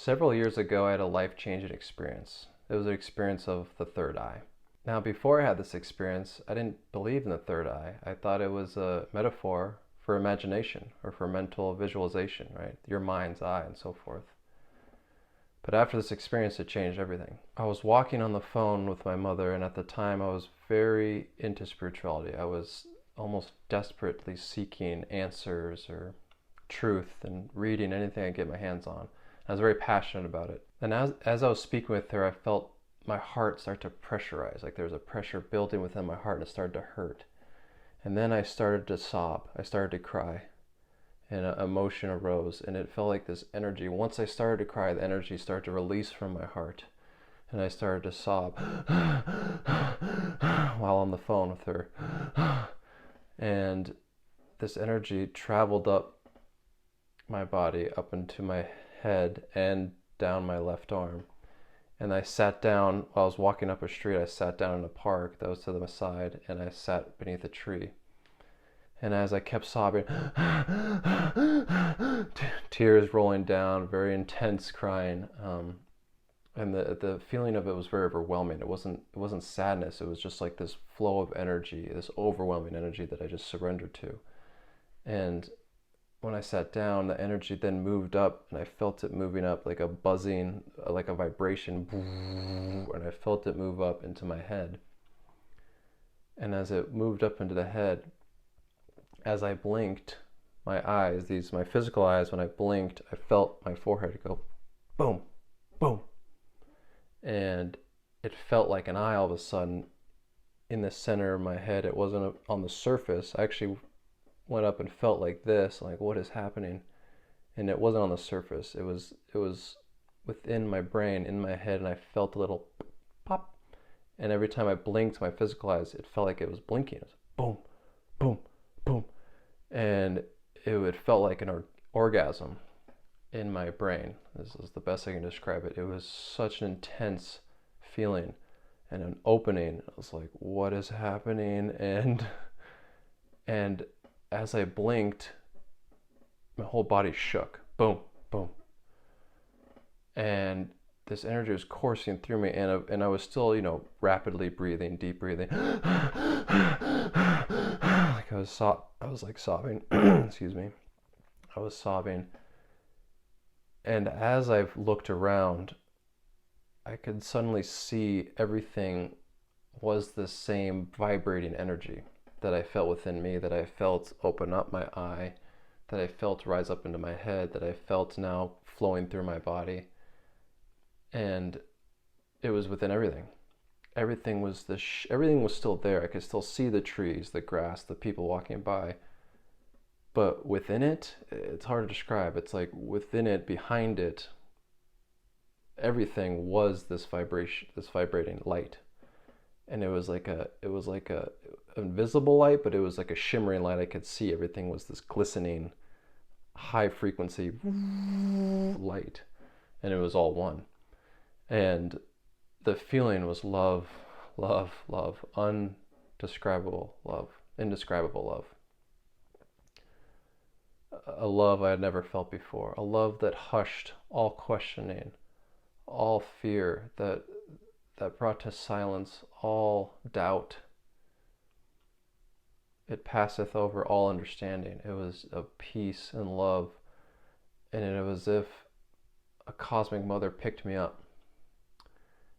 Several years ago, I had a life-changing experience. It was an experience of the third eye. Now, before I had this experience, I didn't believe in the third eye. I thought it was a metaphor for imagination or for mental visualization, right? Your mind's eye and so forth. But after this experience, it changed everything. I was walking on the phone with my mother, and at the time I was very into spirituality. I was almost desperately seeking answers or truth and reading anything I could get my hands on. I was very passionate about it. And as I was speaking with her, I felt my heart start to pressurize, like there was a pressure building within my heart and it started to hurt. And then I started to sob. I started to cry. And an emotion arose, and it felt like this energy. Once I started to cry, the energy started to release from my heart. And I started to sob while on the phone with her. And this energy traveled up my body, up into my head and down my left arm. And I sat down, while I was walking up a street, I sat down in a park that was to the side, and I sat beneath a tree. And as I kept sobbing, tears rolling down, very intense crying, and the feeling of it was very overwhelming. It wasn't sadness. It was just like this flow of energy, this overwhelming energy that I just surrendered to. And when I sat down, the energy then moved up, and I felt it moving up like a buzzing, like a vibration, and I felt it move up into my head. And as it moved up into the head, as I blinked, my eyes, my physical eyes, when I blinked, I felt my forehead go boom, boom. And it felt like an eye all of a sudden in the center of my head. It wasn't on the surface. I actually went up and felt like this, like what is happening? And it wasn't on the surface. It was within my brain, in my head, and I felt a little pop. And every time I blinked my physical eyes, it felt like it was blinking. It was boom, boom, boom. And it felt like an orgasm in my brain. This is the best I can describe it. It was such an intense feeling and an opening. I was like, what is happening? And as I blinked, my whole body shook. Boom, boom. And this energy was coursing through me, and I was still, rapidly breathing, deep breathing. Like I was like sobbing. Excuse me. I was sobbing. And as I've looked around, I could suddenly see everything was the same vibrating energy that I felt within me, that I felt open up my eye, that I felt rise up into my head, that I felt now flowing through my body. And it was within everything. Everything was still there. I could still see the trees, the grass, the people walking by. But within it, it's hard to describe. It's like within it, behind it, everything was this vibration, this vibrating light. And it was like a invisible light, but it was like a shimmering light. I could see everything was this glistening, high frequency light, and it was all one. And the feeling was love, love, love, indescribable love. A love I had never felt before. A love that hushed all questioning, all fear, that brought to silence all doubt. It passeth over all understanding. It was a peace and love, and it was as if a cosmic mother picked me up,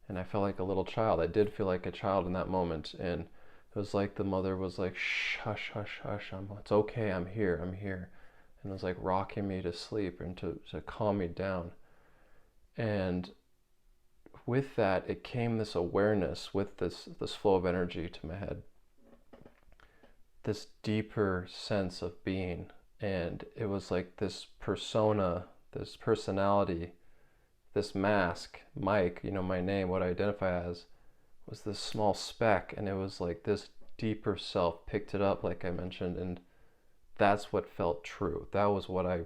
and I felt like a little child. I did feel like a child in that moment, and it was like the mother was like, shh, hush, hush, hush, it's okay, I'm here. And it was like rocking me to sleep and to calm me down. And with that, it came this awareness with this flow of energy to my head, this deeper sense of being. And it was like this persona, this personality, this mask, Mike, my name, what I identify as, was this small speck. And it was like this deeper self picked it up, like I mentioned, and that's what felt true. That was what I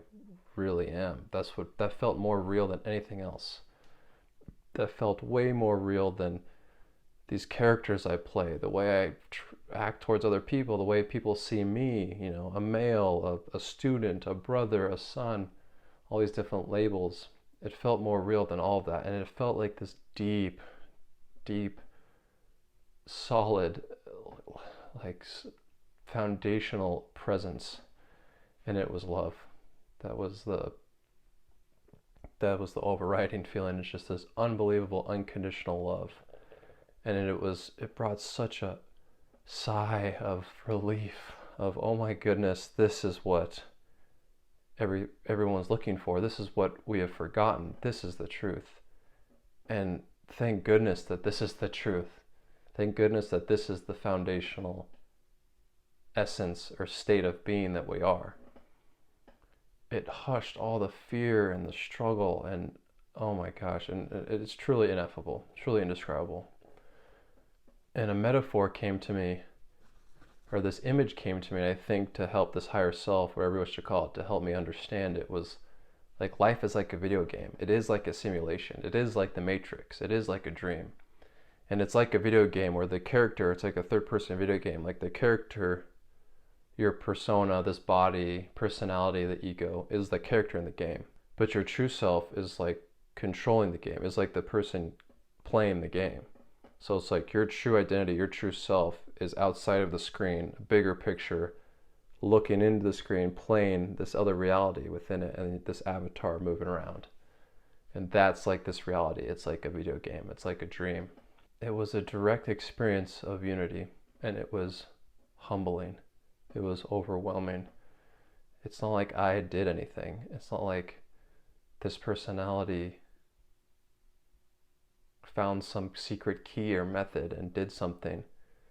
really am. That felt more real than anything else. That felt way more real than these characters I play, the way I act towards other people, the way people see me, a male, a student, a brother, a son, all these different labels. It felt more real than all of that, and it felt like this deep, deep, solid, like foundational presence, and it was love. That was the overriding feeling. It's just this unbelievable, unconditional love, and it brought such a sigh of relief of, oh my goodness, this is what everyone's looking for. This is what we have forgotten. This is the truth. And thank goodness that this is the truth. Thank goodness that this is the foundational essence or state of being that we are. It hushed all the fear and the struggle, and oh my gosh, and it's truly ineffable, truly indescribable. And a metaphor came to me, or this image came to me, I think, to help this higher self, whatever you wish to call it, to help me understand it, was like life is like a video game. It is like a simulation. It is like the Matrix. It is like a dream. And it's like a video game where the character, it's like a third-person video game. Like the character, your persona, this body, personality, the ego, is the character in the game. But your true self is like controlling the game. Is like the person playing the game. So it's like your true identity, your true self is outside of the screen, a bigger picture, looking into the screen, playing this other reality within it, and this avatar moving around. And that's like this reality. It's like a video game. It's like a dream. It was a direct experience of unity, and it was humbling. It was overwhelming. It's not like I did anything. It's not like this personality found some secret key or method and did something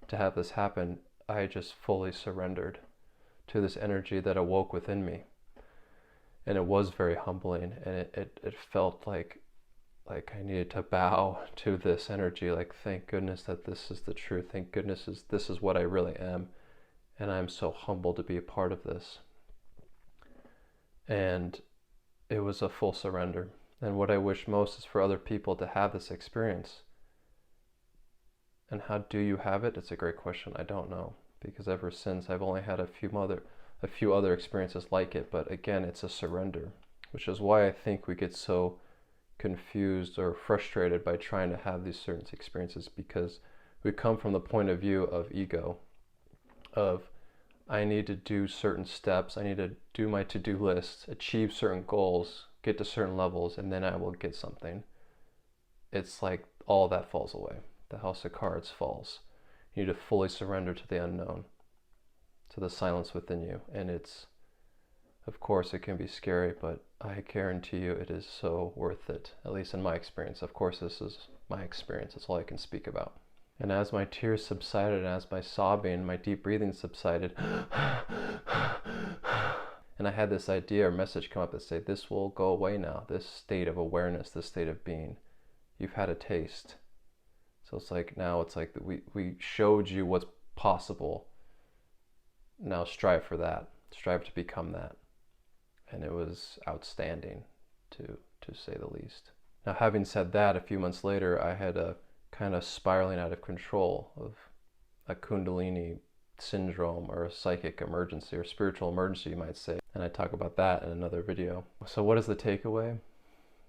to have this happen. I just fully surrendered to this energy that awoke within me. And it was very humbling, and it felt like I needed to bow to this energy, like thank goodness that this is the truth. Thank goodness this is what I really am. And I'm so humbled to be a part of this. And it was a full surrender. And what I wish most is for other people to have this experience. And how do you have it? It's a great question. I don't know, because ever since I've only had a few other experiences like it. But again, it's a surrender, which is why I think we get so confused or frustrated by trying to have these certain experiences, because we come from the point of view of ego, of I need to do certain steps, I need to do my to-do list, achieve certain goals, get to certain levels, and then I will get something. It's like all that falls away. The house of cards falls. You need to fully surrender to the unknown, to the silence within you. And it's, of course, it can be scary, but I guarantee you it is so worth it, at least in my experience. Of course, this is my experience. It's all I can speak about. And as my tears subsided, and as my sobbing, my deep breathing subsided, and I had this idea or message come up that say, this will go away now, this state of awareness, this state of being. You've had a taste. So it's like, now it's like we showed you what's possible. Now strive for that. Strive to become that. And it was outstanding, to say the least. Now, having said that, a few months later, I had a kind of spiraling out of control of a Kundalini syndrome, or a psychic emergency, or spiritual emergency, you might say. And I talk about that in another video. So what is the takeaway?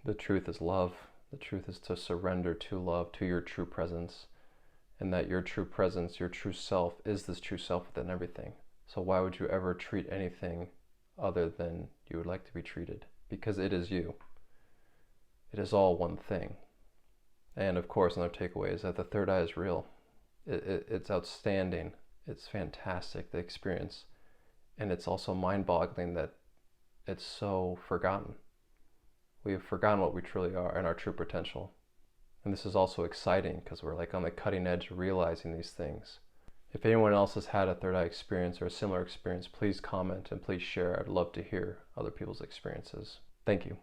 The truth is love. The truth is to surrender to love, to your true presence. And that your true presence, your true self, is this true self within everything. So why would you ever treat anything other than you would like to be treated? Because it is you. It is all one thing. And of course, another takeaway is that the third eye is real. It's outstanding. It's fantastic, the experience. And it's also mind-boggling that it's so forgotten. We have forgotten what we truly are and our true potential. And this is also exciting because we're like on the cutting edge of realizing these things. If anyone else has had a third eye experience or a similar experience, please comment and please share. I'd love to hear other people's experiences. Thank you.